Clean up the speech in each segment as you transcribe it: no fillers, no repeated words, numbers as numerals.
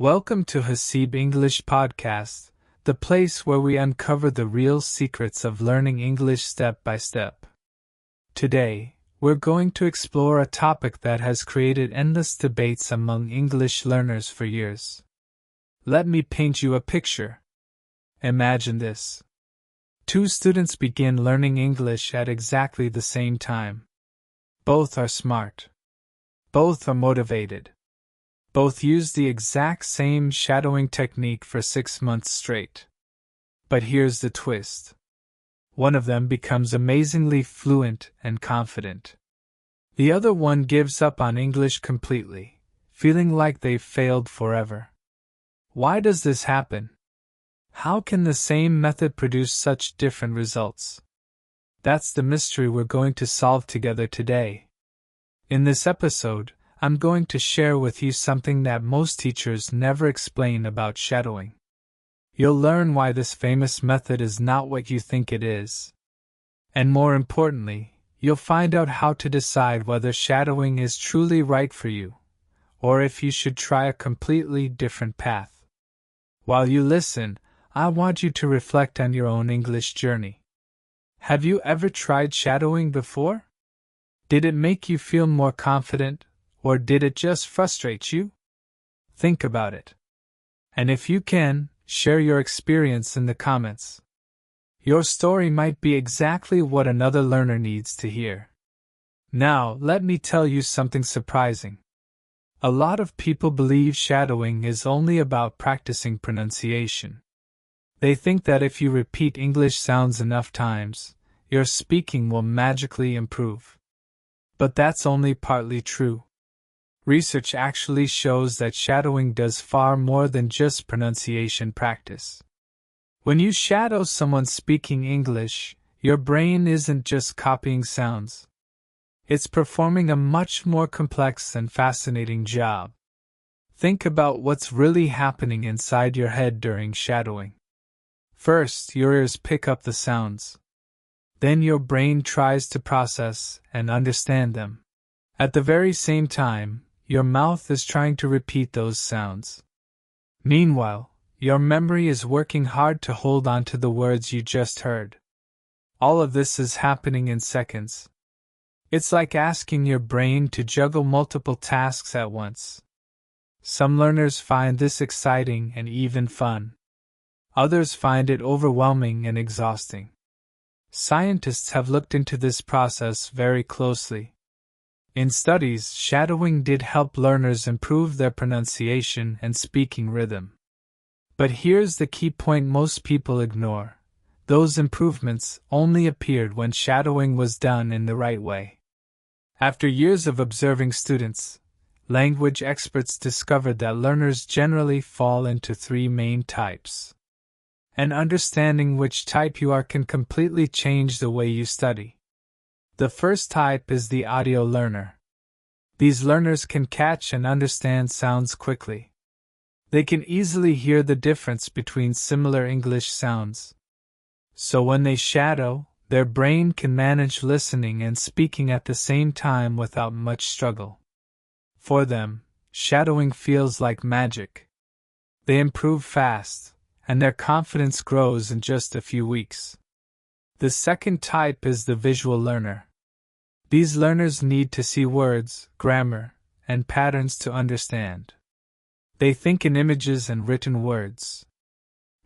Welcome to Haseeb English Podcast, the place where we uncover the real secrets of learning English step by step. Today, we're going to explore a topic that has created endless debates among English learners for years. Let me paint you a picture. Imagine this. Two students begin learning English at exactly the same time. Both are smart. Both are motivated. Both use the exact same shadowing technique for 6 months straight. But here's the twist. One of them becomes amazingly fluent and confident. The other one gives up on English completely, feeling like they've failed forever. Why does this happen? How can the same method produce such different results? That's the mystery we're going to solve together today. In this episode, I'm going to share with you something that most teachers never explain about shadowing. You'll learn why this famous method is not what you think it is. And more importantly, you'll find out how to decide whether shadowing is truly right for you, or if you should try a completely different path. While you listen, I want you to reflect on your own English journey. Have you ever tried shadowing before? Did it make you feel more confident? Or did it just frustrate you? Think about it. And if you can, share your experience in the comments. Your story might be exactly what another learner needs to hear. Now, let me tell you something surprising. A lot of people believe shadowing is only about practicing pronunciation. They think that if you repeat English sounds enough times, your speaking will magically improve. But that's only partly true. Research actually shows that shadowing does far more than just pronunciation practice. When you shadow someone speaking English, your brain isn't just copying sounds. It's performing a much more complex and fascinating job. Think about what's really happening inside your head during shadowing. First, your ears pick up the sounds. Then your brain tries to process and understand them. At the very same time, your mouth is trying to repeat those sounds. Meanwhile, your memory is working hard to hold on to the words you just heard. All of this is happening in seconds. It's like asking your brain to juggle multiple tasks at once. Some learners find this exciting and even fun. Others find it overwhelming and exhausting. Scientists have looked into this process very closely. In studies, shadowing did help learners improve their pronunciation and speaking rhythm. But here's the key point most people ignore. Those improvements only appeared when shadowing was done in the right way. After years of observing students, language experts discovered that learners generally fall into 3 main types. And understanding which type you are can completely change the way you study. The first type is the audio learner. These learners can catch and understand sounds quickly. They can easily hear the difference between similar English sounds. So when they shadow, their brain can manage listening and speaking at the same time without much struggle. For them, shadowing feels like magic. They improve fast, and their confidence grows in just a few weeks. The second type is the visual learner. These learners need to see words, grammar, and patterns to understand. They think in images and written words.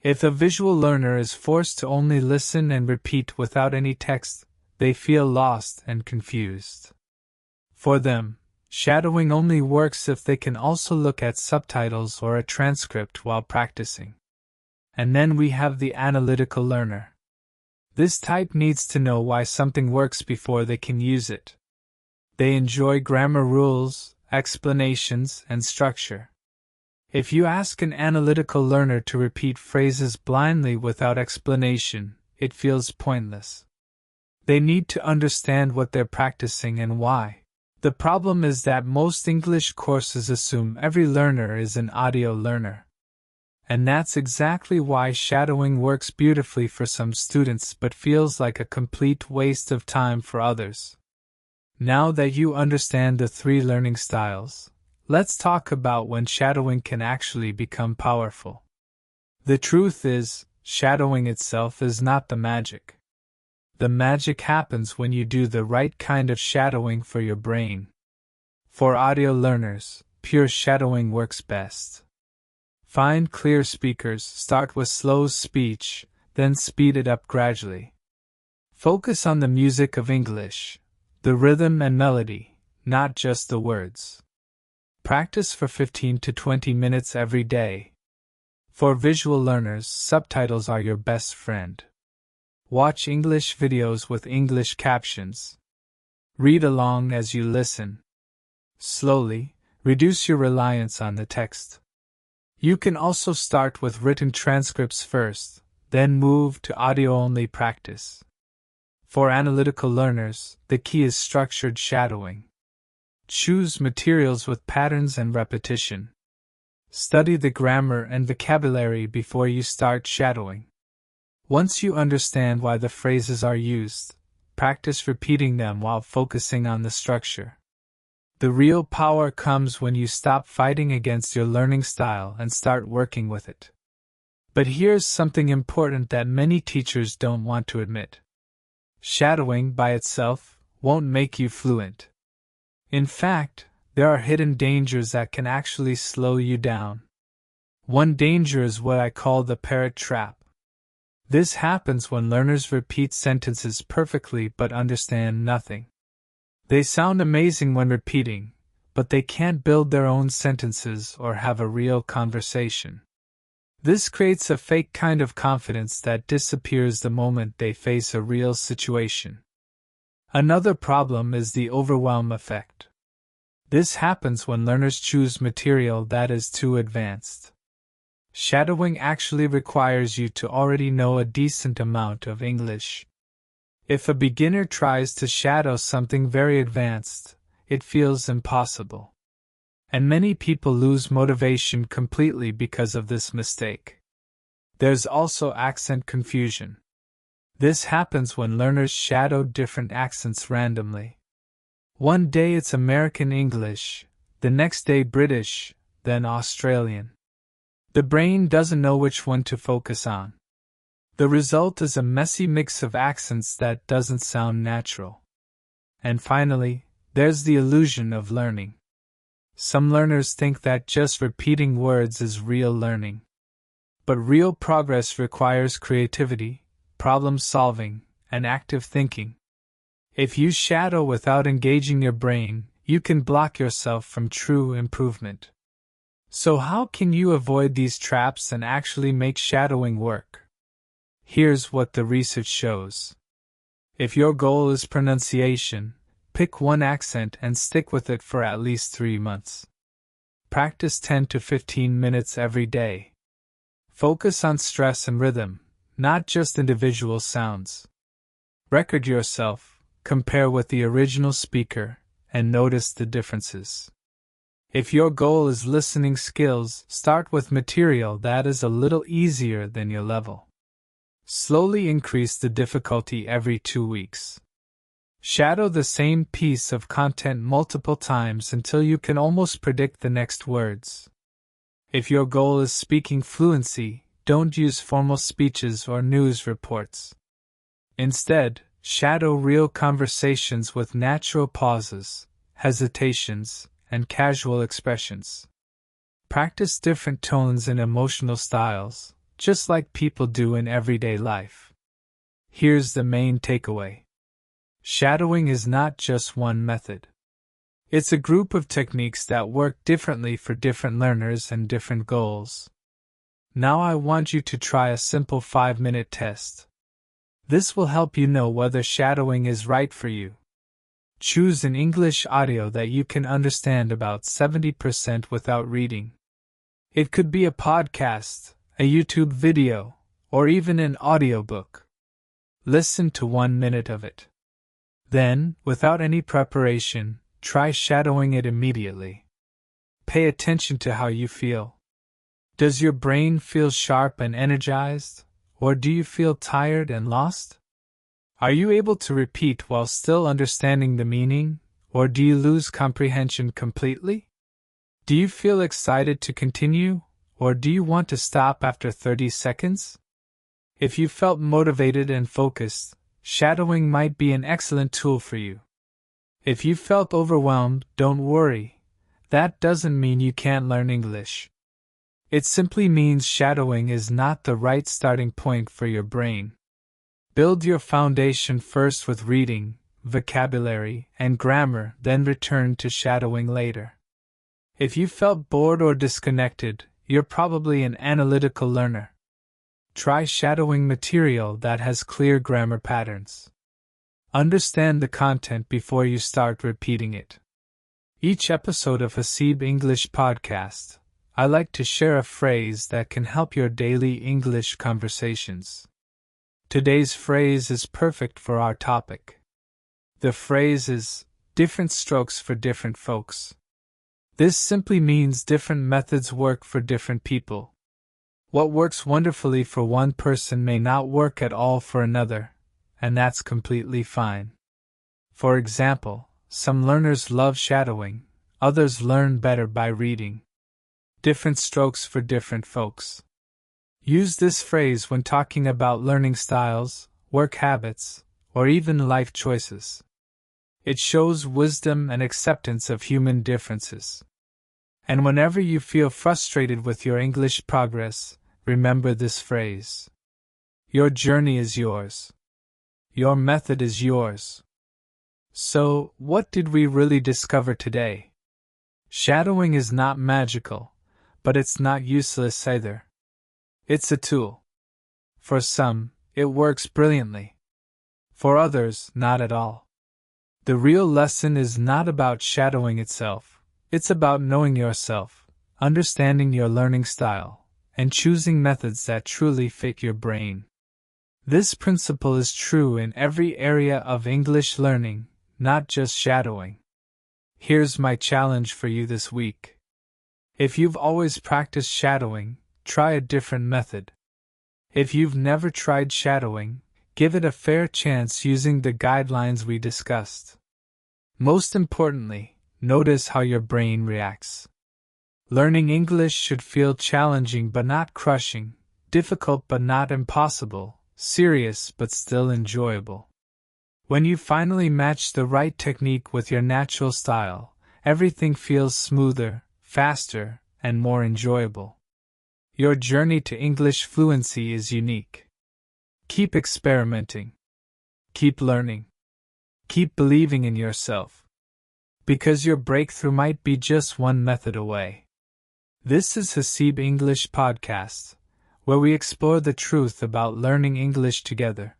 If a visual learner is forced to only listen and repeat without any text, they feel lost and confused. For them, shadowing only works if they can also look at subtitles or a transcript while practicing. And then we have the analytical learner. This type needs to know why something works before they can use it. They enjoy grammar rules, explanations, and structure. If you ask an analytical learner to repeat phrases blindly without explanation, it feels pointless. They need to understand what they're practicing and why. The problem is that most English courses assume every learner is an audio learner. And that's exactly why shadowing works beautifully for some students but feels like a complete waste of time for others. Now that you understand the 3 learning styles, let's talk about when shadowing can actually become powerful. The truth is, shadowing itself is not the magic. The magic happens when you do the right kind of shadowing for your brain. For audio learners, pure shadowing works best. Find clear speakers, start with slow speech, then speed it up gradually. Focus on the music of English, the rhythm and melody, not just the words. Practice for 15 to 20 minutes every day. For visual learners, subtitles are your best friend. Watch English videos with English captions. Read along as you listen. Slowly, reduce your reliance on the text. You can also start with written transcripts first, then move to audio-only practice. For analytical learners, the key is structured shadowing. Choose materials with patterns and repetition. Study the grammar and vocabulary before you start shadowing. Once you understand why the phrases are used, practice repeating them while focusing on the structure. The real power comes when you stop fighting against your learning style and start working with it. But here's something important that many teachers don't want to admit. Shadowing by itself won't make you fluent. In fact, there are hidden dangers that can actually slow you down. One danger is what I call the parrot trap. This happens when learners repeat sentences perfectly but understand nothing. They sound amazing when repeating, but they can't build their own sentences or have a real conversation. This creates a fake kind of confidence that disappears the moment they face a real situation. Another problem is the overwhelm effect. This happens when learners choose material that is too advanced. Shadowing actually requires you to already know a decent amount of English. If a beginner tries to shadow something very advanced, it feels impossible. And many people lose motivation completely because of this mistake. There's also accent confusion. This happens when learners shadow different accents randomly. One day it's American English, the next day British, then Australian. The brain doesn't know which one to focus on. The result is a messy mix of accents that doesn't sound natural. And finally, there's the illusion of learning. Some learners think that just repeating words is real learning. But real progress requires creativity, problem solving, and active thinking. If you shadow without engaging your brain, you can block yourself from true improvement. So how can you avoid these traps and actually make shadowing work? Here's what the research shows. If your goal is pronunciation, pick one accent and stick with it for at least 3 months. Practice 10 to 15 minutes every day. Focus on stress and rhythm, not just individual sounds. Record yourself, compare with the original speaker, and notice the differences. If your goal is listening skills, start with material that is a little easier than your level. Slowly increase the difficulty every 2 weeks. Shadow the same piece of content multiple times until you can almost predict the next words. If your goal is speaking fluency, don't use formal speeches or news reports. Instead, shadow real conversations with natural pauses, hesitations, and casual expressions. Practice different tones and emotional styles, just like people do in everyday life. Here's the main takeaway. Shadowing is not just one method. It's a group of techniques that work differently for different learners and different goals. Now I want you to try a simple 5-minute test. This will help you know whether shadowing is right for you. Choose an English audio that you can understand about 70% without reading. It could be a podcast, a YouTube video, or even an audiobook. Listen to 1 minute of it. Then, without any preparation, try shadowing it immediately. Pay attention to how you feel. Does your brain feel sharp and energized, or do you feel tired and lost? Are you able to repeat while still understanding the meaning, or do you lose comprehension completely? Do you feel excited to continue, or do you want to stop after 30 seconds? If you felt motivated and focused, shadowing might be an excellent tool for you. If you felt overwhelmed, don't worry. That doesn't mean you can't learn English. It simply means shadowing is not the right starting point for your brain. Build your foundation first with reading, vocabulary, and grammar, then return to shadowing later. If you felt bored or disconnected, you're probably an analytical learner. Try shadowing material that has clear grammar patterns. Understand the content before you start repeating it. Each episode of Haseeb English Podcast, I like to share a phrase that can help your daily English conversations. Today's phrase is perfect for our topic. The phrase is, different strokes for different folks. This simply means different methods work for different people. What works wonderfully for one person may not work at all for another, and that's completely fine. For example, some learners love shadowing, others learn better by reading. Different strokes for different folks. Use this phrase when talking about learning styles, work habits, or even life choices. It shows wisdom and acceptance of human differences. And whenever you feel frustrated with your English progress, remember this phrase. Your journey is yours. Your method is yours. So, what did we really discover today? Shadowing is not magical, but it's not useless either. It's a tool. For some, it works brilliantly. For others, not at all. The real lesson is not about shadowing itself, it's about knowing yourself, understanding your learning style, and choosing methods that truly fit your brain. This principle is true in every area of English learning, not just shadowing. Here's my challenge for you this week. If you've always practiced shadowing, try a different method. If you've never tried shadowing, give it a fair chance using the guidelines we discussed. Most importantly, notice how your brain reacts. Learning English should feel challenging but not crushing, difficult but not impossible, serious but still enjoyable. When you finally match the right technique with your natural style, everything feels smoother, faster, and more enjoyable. Your journey to English fluency is unique. Keep experimenting. Keep learning. Keep believing in yourself. Because your breakthrough might be just one method away. This is Haseeb English Podcast, where we explore the truth about learning English together.